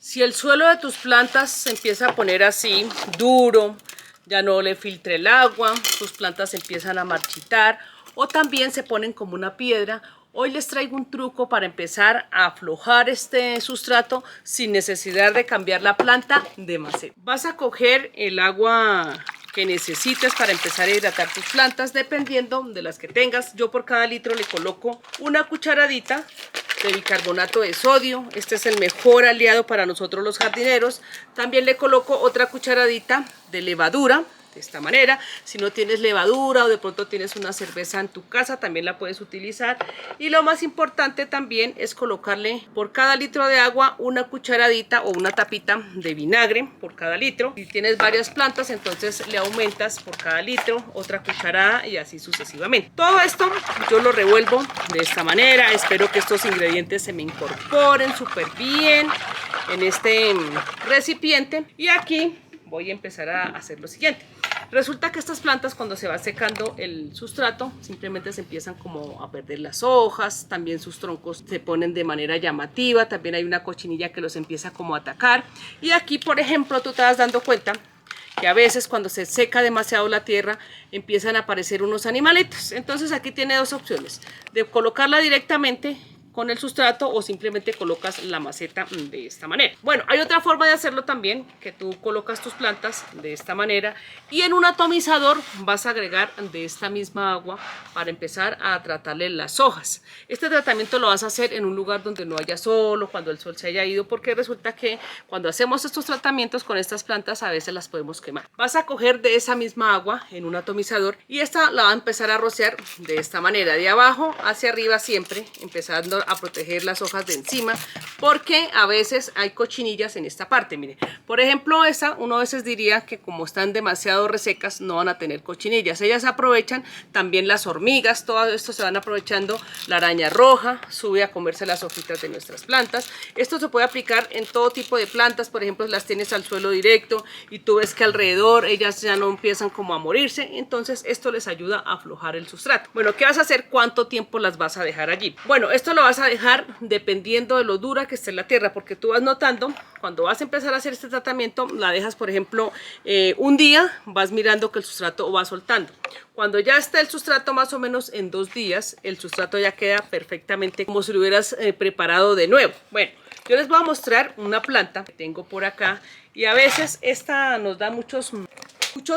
Si el suelo de tus plantas se empieza a poner así, duro, ya no le filtre el agua, tus plantas empiezan a marchitar o también se ponen como una piedra, hoy les traigo un truco para empezar a aflojar este sustrato sin necesidad de cambiar la planta de maceta. Vas a coger el agua que necesites para empezar a hidratar tus plantas, dependiendo de las que tengas. Yo por cada litro le coloco una cucharadita de bicarbonato de sodio. Este es el mejor aliado para nosotros los jardineros. También le coloco otra cucharadita de levadura, de esta manera. Si no tienes levadura o de pronto tienes una cerveza en tu casa, también la puedes utilizar. Y lo más importante también es colocarle por cada litro de agua una cucharadita o una tapita de vinagre por cada litro. Si tienes varias plantas, entonces le aumentas por cada litro otra cucharada y así sucesivamente. Todo esto yo lo revuelvo de esta manera. Espero que estos ingredientes se me incorporen súper bien en este recipiente. Y aquí voy a empezar a hacer lo siguiente. Resulta que estas plantas, cuando se va secando el sustrato, simplemente se empiezan como a perder las hojas, también sus troncos se ponen de manera llamativa, también hay una cochinilla que los empieza como a atacar. Y aquí, por ejemplo, tú te vas dando cuenta que a veces cuando se seca demasiado la tierra empiezan a aparecer unos animalitos. Entonces aquí tiene dos opciones, de colocarla directamente con el sustrato o simplemente colocas la maceta de esta manera. Bueno, hay otra forma de hacerlo también, que tú colocas tus plantas de esta manera y en un atomizador vas a agregar de esta misma agua para empezar a tratarle las hojas. Este tratamiento lo vas a hacer en un lugar donde no haya sol o cuando el sol se haya ido, porque resulta que cuando hacemos estos tratamientos con estas plantas a veces las podemos quemar. Vas a coger de esa misma agua en un atomizador y esta la va a empezar a rociar de esta manera, de abajo hacia arriba siempre, empezando a proteger las hojas de encima, porque a veces hay cochinillas en esta parte. Mire, por ejemplo, esa uno a veces diría que como están demasiado resecas no van a tener cochinillas. Ellas aprovechan, también las hormigas, todo esto se van aprovechando. La araña roja sube a comerse las hojitas de nuestras plantas. Esto se puede aplicar en todo tipo de plantas. Por ejemplo, las tienes al suelo directo y tú ves que alrededor ellas ya no empiezan como a morirse, entonces esto les ayuda a aflojar el sustrato. Bueno, ¿qué vas a hacer? ¿Cuánto tiempo las vas a dejar allí? Bueno, esto lo vas a dejar dependiendo de lo dura que esté la tierra, porque tú vas notando cuando vas a empezar a hacer este tratamiento, la dejas por ejemplo un día, vas mirando que el sustrato va soltando. Cuando ya está el sustrato más o menos en 2 días, el sustrato ya queda perfectamente como si lo hubieras preparado de nuevo. Bueno, yo les voy a mostrar una planta que tengo por acá y a veces esta nos da muchos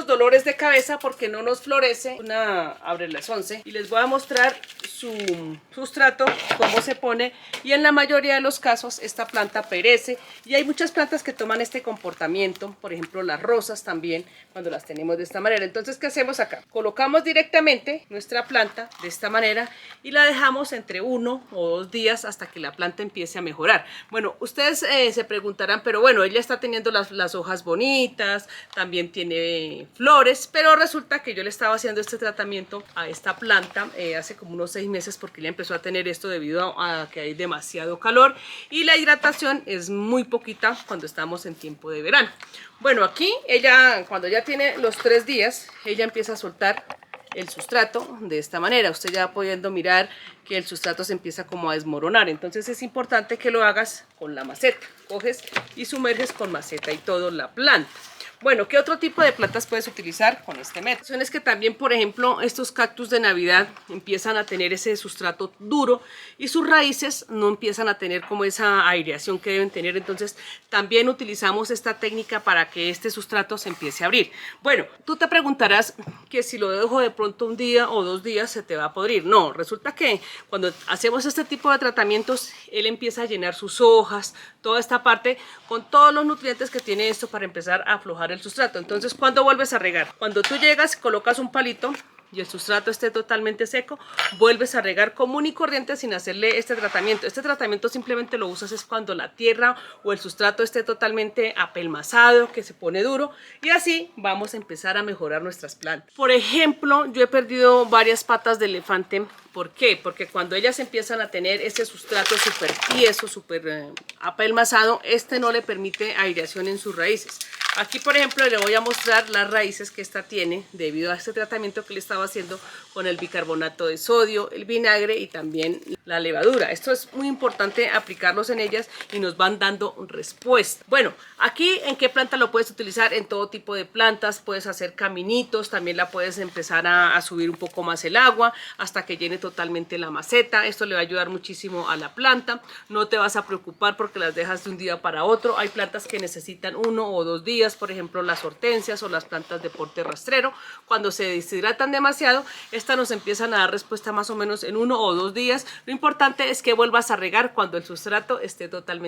dolores de cabeza porque no nos florece. Una abre las 11 y les voy a mostrar su sustrato, cómo se pone, y en la mayoría de los casos esta planta perece y hay muchas plantas que toman este comportamiento, por ejemplo las rosas también, cuando las tenemos de esta manera. Entonces, ¿qué hacemos acá? Colocamos directamente nuestra planta de esta manera y la dejamos entre 1 o 2 días hasta que la planta empiece a mejorar. Bueno, ustedes se preguntarán, pero bueno, ella está teniendo las hojas bonitas, también tiene flores, pero resulta que yo le estaba haciendo este tratamiento a esta planta hace como unos 6 meses porque ella empezó a tener esto debido a que hay demasiado calor y la hidratación es muy poquita cuando estamos en tiempo de verano. Bueno, aquí ella, cuando ya tiene los 3 días, ella empieza a soltar el sustrato de esta manera. Usted ya va pudiendo mirar que el sustrato se empieza como a desmoronar, entonces es importante que lo hagas con la maceta. Coges y sumerges con maceta y todo la planta. Bueno, ¿qué otro tipo de plantas puedes utilizar con este método? Es que también, por ejemplo, estos cactus de Navidad empiezan a tener ese sustrato duro y sus raíces no empiezan a tener como esa aireación que deben tener. Entonces, también utilizamos esta técnica para que este sustrato se empiece a abrir. Bueno, tú te preguntarás que si lo dejo de pronto 1 día o 2 días se te va a podrir. No, resulta que cuando hacemos este tipo de tratamientos, él empieza a llenar sus hojas, toda esta parte, con todos los nutrientes que tiene esto para empezar a aflojar el sustrato. Entonces, ¿cuándo vuelves a regar? Cuando tú llegas, colocas un palito y el sustrato esté totalmente seco, vuelves a regar común y corriente sin hacerle este tratamiento. Este tratamiento simplemente lo usas es cuando la tierra o el sustrato esté totalmente apelmazado, que se pone duro, y así vamos a empezar a mejorar nuestras plantas. Por ejemplo, yo he perdido varias patas de elefante. ¿Por qué? Porque cuando ellas empiezan a tener ese sustrato súper tieso, súper apelmazado, este no le permite aireación en sus raíces. Aquí, por ejemplo, le voy a mostrar las raíces que esta tiene debido a este tratamiento que le estaba haciendo con el bicarbonato de sodio, el vinagre y también la levadura. Esto es muy importante aplicarlos en ellas y nos van dando respuesta. Bueno, aquí en qué planta lo puedes utilizar, en todo tipo de plantas, puedes hacer caminitos, también la puedes empezar a subir un poco más el agua hasta que llene totalmente la maceta. Esto le va a ayudar muchísimo a la planta, no te vas a preocupar porque las dejas de un día para otro. Hay plantas que necesitan 1 o 2 días, por ejemplo las hortensias o las plantas de porte rastrero. Cuando se deshidratan demasiado, estas nos empiezan a dar respuesta más o menos en 1 o 2 días. Lo importante es que vuelvas a regar cuando el sustrato esté totalmente